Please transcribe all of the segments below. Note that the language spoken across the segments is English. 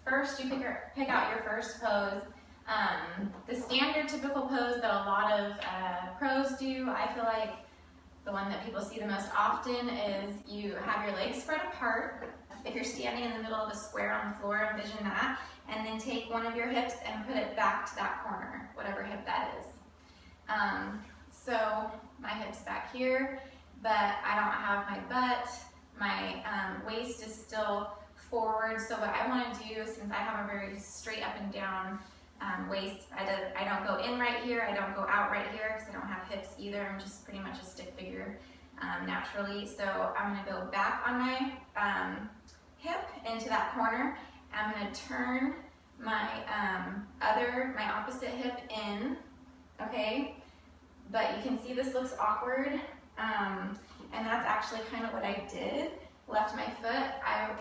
first you pick out your first pose. The standard typical pose that a lot of pros do, I feel like the one that people see the most often is you have your legs spread apart. If you're standing in the middle of a square on the floor, envision that, and then take one of your hips and put it back to that corner, whatever hip that is. So my hip's back here, but I don't have my butt. My waist is still forward. So what I want to do, since I have a very straight up and down waist, I don't go in right here, I don't go out right here because I don't have hips either. I'm just pretty much a stick figure naturally. So I'm going to go back on my hip into that corner. I'm going to turn my my opposite hip in, okay? But you can see this looks awkward, and that's actually kind of what I did. Left my foot.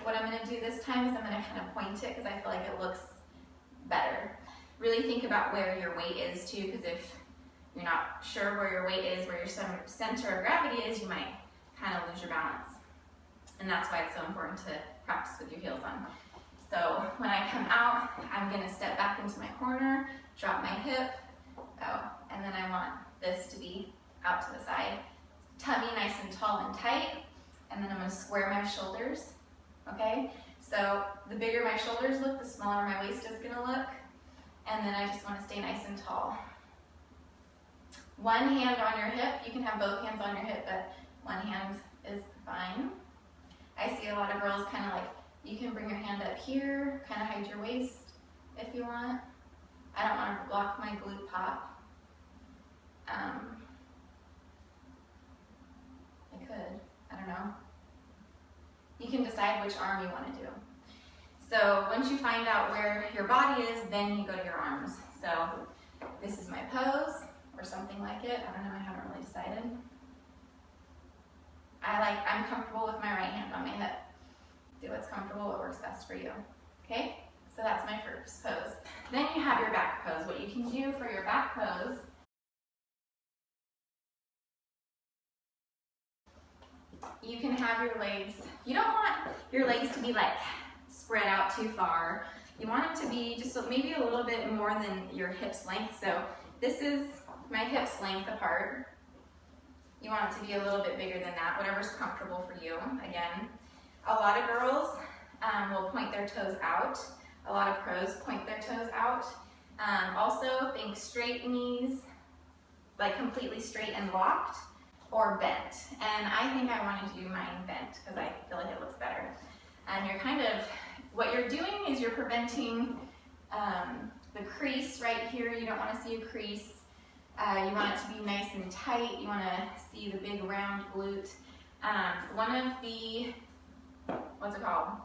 What I'm going to do this time is I'm going to kind of point it because I feel like it looks better. Really think about where your weight is too, because if you're not sure where your weight is, where your center of gravity is, you might kind of lose your balance. And that's why it's so important to practice with your heels on. So when I come out, I'm going to step back into my corner, drop my hip, and then I want this to be out to the side. Tummy nice and tall and tight, and then I'm going to square my shoulders, okay? So the bigger my shoulders look, the smaller my waist is going to look, and then I just want to stay nice and tall. One hand on your hip, you can have both hands on your hip, but one hand is fine. I see a lot of girls kind of like, you can bring your hand up here, kind of hide your waist if you want. I don't want to block my glute pop. I could, I don't know. You can decide which arm you want to do. So once you find out where your body is, then you go to your arms. So this is my pose, or something like it. I don't know, I haven't really decided. I'm comfortable with my right hand on my hip. Do what's comfortable, what works best for you. Okay? So that's my first pose. Then you have your back pose. What you can do for your back pose, you can have your legs, you don't want your legs to be like spread out too far. You want it to be just maybe a little bit more than your hips length. So this is my hips length apart. You want it to be a little bit bigger than that, whatever's comfortable for you. Again, a lot of girls will point their toes out. A lot of pros point their toes out. Also, think straight knees, like completely straight and locked, or bent. And I think I want to do mine bent because I feel like it looks better. And you're kind of, what you're doing is you're preventing the crease right here. You don't want to see a crease. You want it to be nice and tight. You want to see the big round glute. One of the,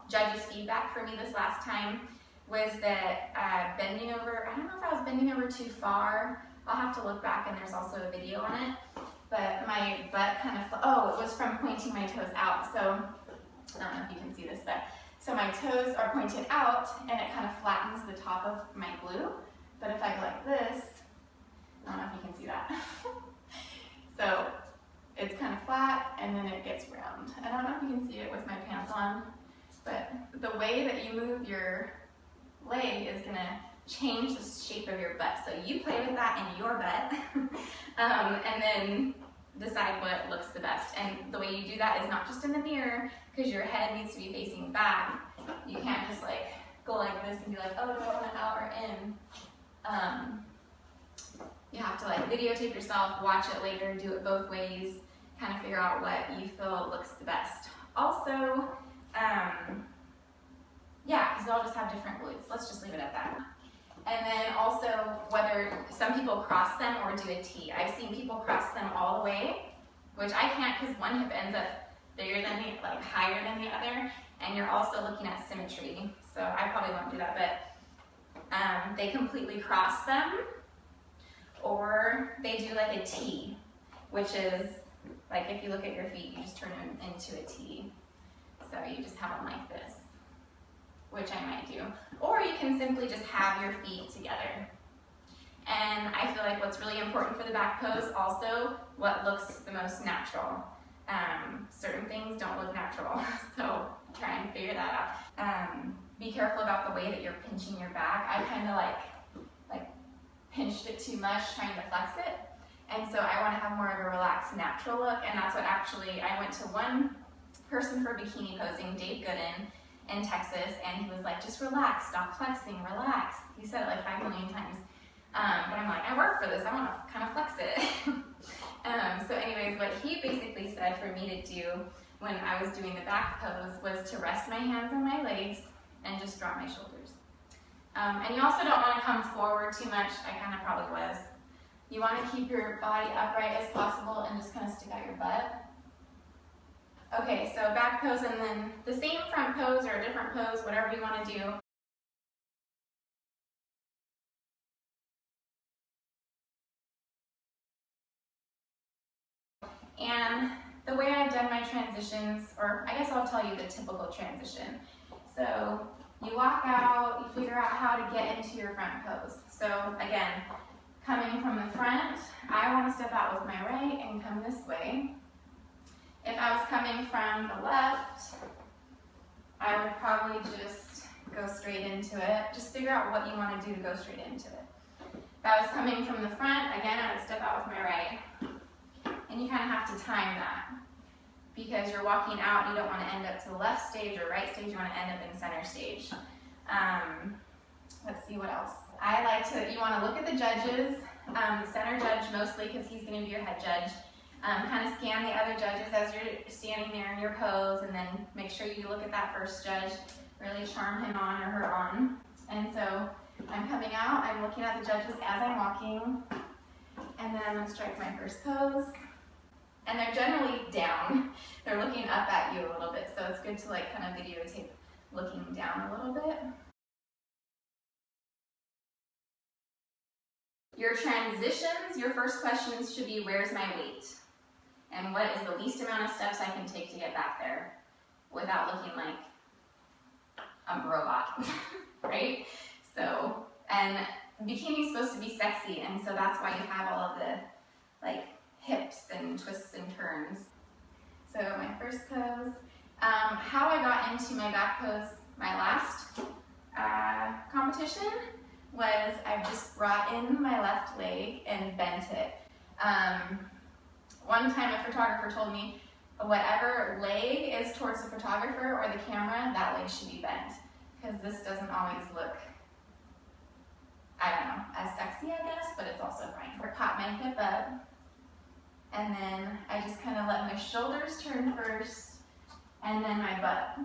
judges' feedback for me this last time was that bending over, I don't know if I was bending over too far. I'll have to look back, and there's also a video on it. But my butt kind of, it was from pointing my toes out. So I don't know if you can see this, but so my toes are pointed out, and it kind of flattens the top of my glute. But if I go like this, I don't know if you can see that. So it's kind of flat, and then it gets round. I don't know if you can see it with my pants on, but the way that you move your leg is gonna change the shape of your butt. So you play with that in your butt, and then decide what looks the best. And the way you do that is not just in the mirror, because your head needs to be facing back. You can't just like go like this and be like, oh, no, an hour in. You have to like videotape yourself, watch it later, do it both ways, kind of figure out what you feel looks the best. Also, yeah, because we all just have different glutes. Let's just leave it at that. And then also whether some people cross them or do a T. I've seen people cross them all the way, which I can't because one hip ends up bigger than the, like higher than the other, and you're also looking at symmetry. So I probably won't do that, but they completely cross them, or they do like a T, which is like if you look at your feet, you just turn them into a T. So you just have them like this, which I might do. Or you can simply just have your feet together. And I feel like what's really important for the back pose also, what looks the most natural. Certain things don't look natural, so try and figure that out. be careful about the way that you're pinching your back. I kind of like pinched it too much trying to flex it. And so I want to have more of a relaxed, natural look. And that's what actually, I went to one person for bikini posing, Dave Gooden, in Texas, and he was like, just relax, stop flexing, relax. He said it like 5 million times. But I'm like, I work for this, I want to kind of flex it. So anyways, what he basically said for me to do when I was doing the back pose was to rest my hands on my legs and just drop my shoulders. And you also don't want to come forward too much. I kind of probably was. You want to keep your body upright as possible and just kind of stick out your butt. Okay, so back pose and then the same front pose or a different pose, whatever you want to do. And the way I've done my transitions, or I guess I'll tell you the typical transition. So you walk out, you figure out how to get into your front pose. So again, coming from the front, I want to step out with my right and come this way. If I was coming from the left, I would probably just go straight into it. Just figure out what you want to do to go straight into it. If I was coming from the front, again, I would step out with my right. And you kind of have to time that. Because you're walking out, you don't want to end up to the left stage or right stage, you want to end up in center stage. Let's see what else. I like to, you want to look at the judges, the center judge mostly because he's going to be your head judge. Kind of scan the other judges as you're standing there in your pose, and then make sure you look at that first judge, really charm him on or her on. And so I'm coming out, I'm looking at the judges as I'm walking, and then I'm going to strike my first pose. And they're generally down. They're looking up at you a little bit, so it's good to like kind of videotape looking down a little bit. Your transitions, your first questions should be, where's my weight? And what is the least amount of steps I can take to get back there without looking like a robot, right? So, and bikini is supposed to be sexy, and so that's why you have all of the like hips and twists and turns. So my first pose, how I got into my back pose, my last competition, was I just brought in my left leg and bent it. One time a photographer told me, whatever leg is towards the photographer or the camera, that leg should be bent. Because this doesn't always look, I don't know, as sexy I guess, but it's also fine. I caught my hip up, and then I just kind of let my shoulders turn first, and then my butt.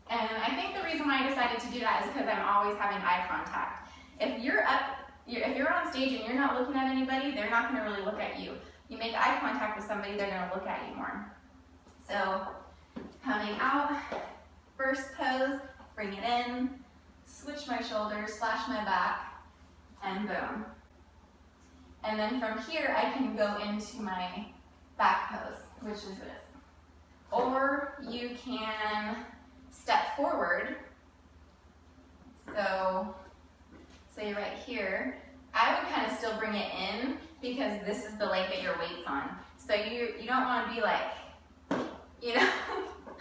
And I think the reason why I decided to do that is because I'm always having eye contact. If you're on stage and you're not looking at anybody, they're not going to really look at you. You make eye contact with somebody, they're going to look at you more. So coming out, first pose, bring it in, switch my shoulders, flash my back, and boom. And then from here, I can go into my back pose, which is this. Or you can step forward. So, say right here, I would kind of still bring it in because this is the leg that your weight's on. So you don't want to be like, you know,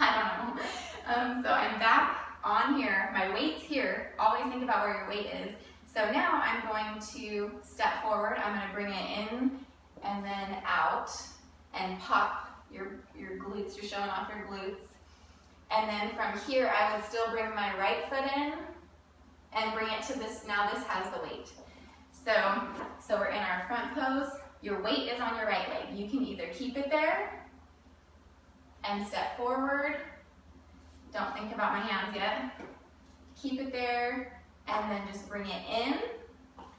I don't know. So I'm back on here, my weight's here. Always think about where your weight is. So now I'm going to step forward, I'm going to bring it in and then out and pop your glutes, you're showing off your glutes. And then from here I would still bring my right foot in and bring it to this, now this has the weight. So we're in our front pose, your weight is on your right leg. You can either keep it there and step forward, don't think about my hands yet, keep it there, and then just bring it in,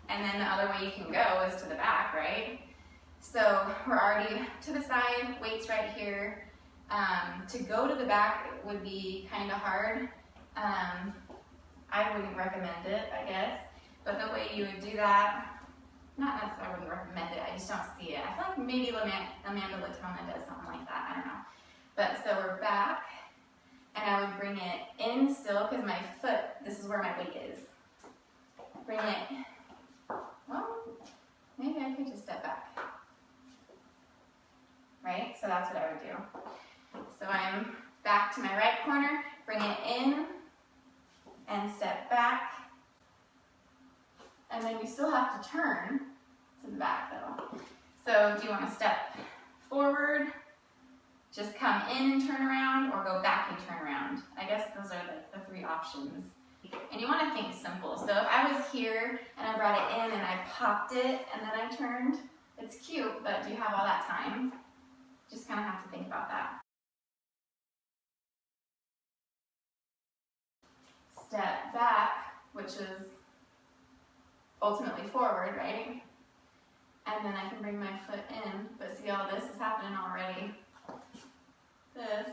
and then the other way you can go is to the back, right? So we're already to the side, weight's right here. To go to the back would be kind of hard. I wouldn't recommend it, I guess, but the way you would do that, not necessarily I wouldn't recommend it, I just don't see it. I feel like maybe Amanda Latona does something like that, I don't know. But so we're back, and I would bring it in still, because my foot, this is where my weight is. Bring it, well, maybe I could just step back, right? So that's what I would do. So I'm back to my right corner, bring it in, and step back. And then you still have to turn to the back though. So do you want to step forward, just come in and turn around, or go back and turn around? I guess those are the three options. And you want to think simple. So if I was here and I brought it in and I popped it and then I turned, it's cute, but do you have all that time? Just kind of have to think about that. Step back, which is ultimately forward, right? And then I can bring my foot in, but see all this is happening already. This.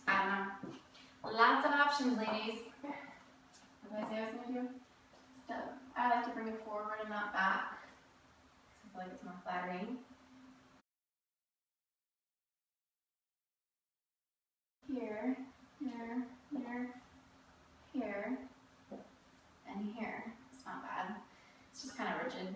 I don't know. Lots of options, ladies. What did I say I was going to do? Step. I like to bring it forward and not back. I feel like it's more flattering. Here, here, here, here, and here. It's not bad. It's just kind of rigid.